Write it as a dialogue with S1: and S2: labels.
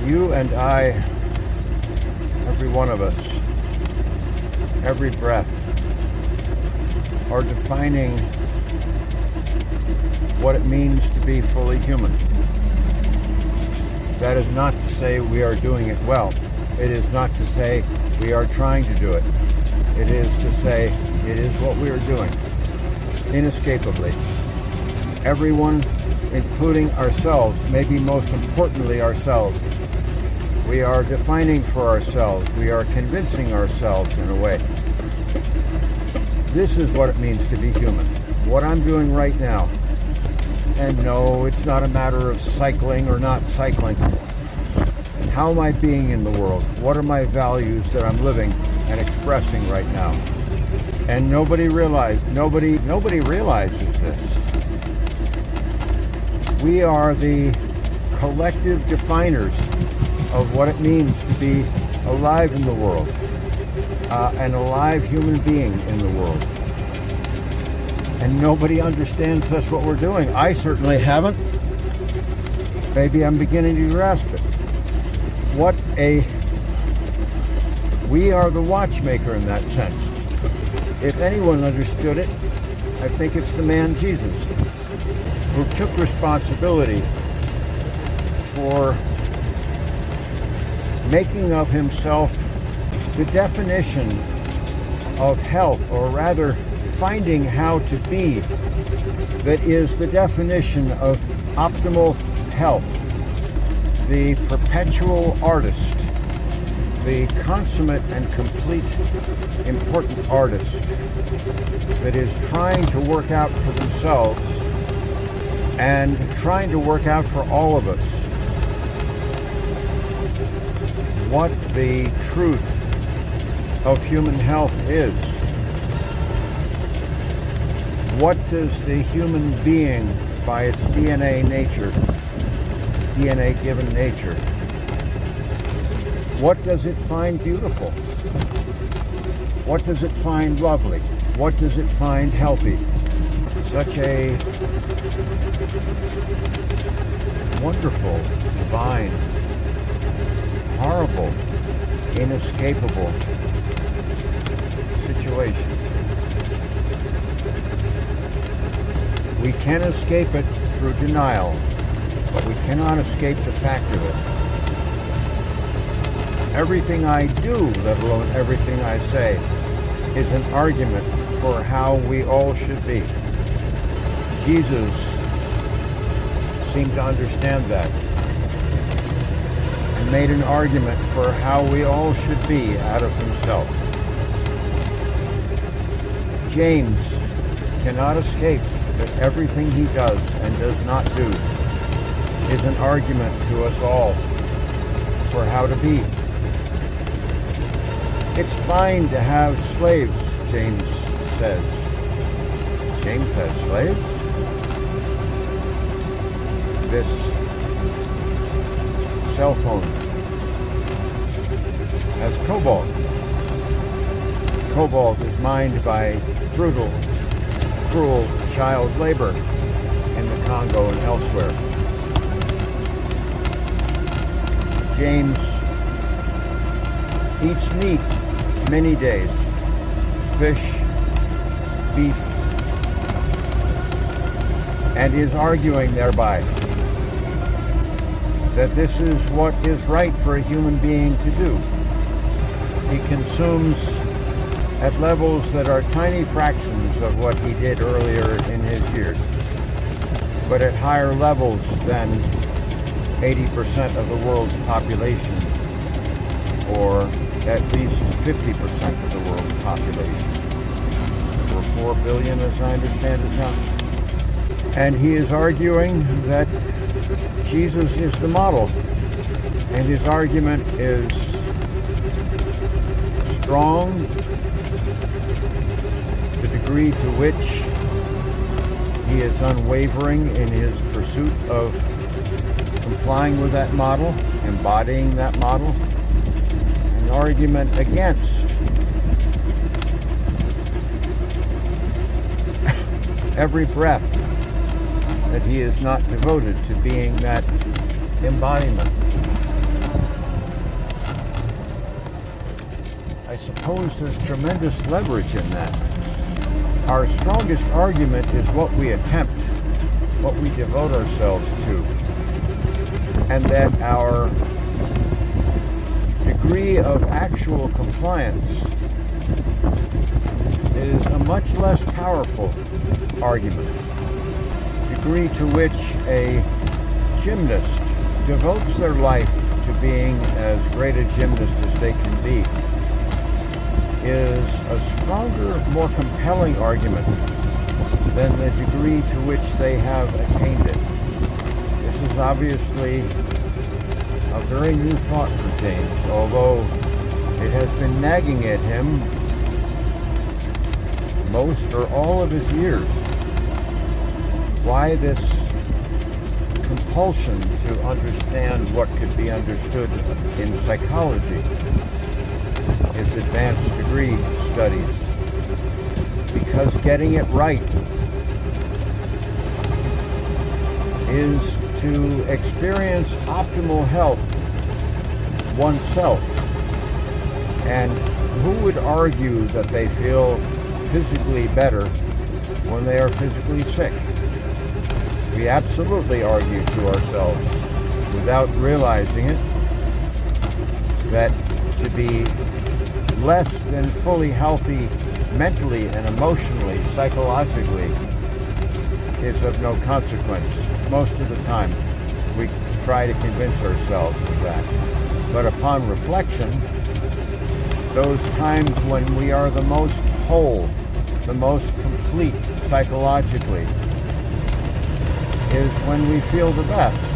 S1: You and I, every one of us, every breath, are defining what it means to be fully human. That is not to say we are doing it well. It is not to say we are trying to do it. It is to say it is what we are doing, inescapably. Everyone, including ourselves, maybe most importantly ourselves, we are defining for ourselves. We are convincing ourselves in a way. This is what it means to be human. What I'm doing right now. And no, it's not a matter of cycling or not cycling. How am I being in the world? What are my values that I'm living and expressing right now? And nobody realizes this. We are the collective definers of what it means to be alive in the world, an alive human being in the world. And nobody understands that's what we're doing. I certainly haven't. Maybe I'm beginning to grasp it. We are the watchmaker in that sense. If anyone understood it, I think it's the man Jesus, who took responsibility for making of himself the definition of health, or rather finding how to be that is the definition of optimal health, the perpetual artist, the consummate and complete important artist that is trying to work out for themselves and trying to work out for all of us what the truth of human health is. What does the human being, by its DNA given nature, what does it find beautiful? What does it find lovely? What does it find healthy? Such a wonderful, divine, horrible, inescapable situation. We can escape it through denial, but we cannot escape the fact of it. Everything I do, let alone everything I say, is an argument for how we all should be. Jesus seemed to understand that and made an argument for how we all should be out of himself. James cannot escape that everything he does and does not do is an argument to us all for how to be. It's fine to have slaves, James says. James has slaves? This cell phone has cobalt. Cobalt is mined by brutal, cruel child labor in the Congo and elsewhere. James eats meat many days, fish, beef, and is arguing thereby that this is what is right for a human being to do. He consumes at levels that are tiny fractions of what he did earlier in his years, but at higher levels than 80% of the world's population, or at least 50% of the world's population. Over 4 billion, as I understand it now. And he is arguing that Jesus is the model, and his argument is strong, the degree to which he is unwavering in his pursuit of complying with that model, embodying that model. An argument against every breath that he is not devoted to being that embodiment. I suppose there's tremendous leverage in that. Our strongest argument is what we attempt, what we devote ourselves to, and that our degree of actual compliance is a much less powerful argument. The degree to which a gymnast devotes their life to being as great a gymnast as they can be is a stronger, more compelling argument than the degree to which they have attained it. This is obviously a very new thought for James, although it has been nagging at him most or all of his years. Why this compulsion to understand what could be understood in psychology, his advanced degree studies? Because getting it right is to experience optimal health oneself. And who would argue that they feel physically better when they are physically sick? We absolutely argue to ourselves without realizing it that to be less than fully healthy mentally and emotionally, psychologically, is of no consequence. Most of the time, we try to convince ourselves of that. But upon reflection, those times when we are the most whole, the most complete psychologically, is when we feel the best.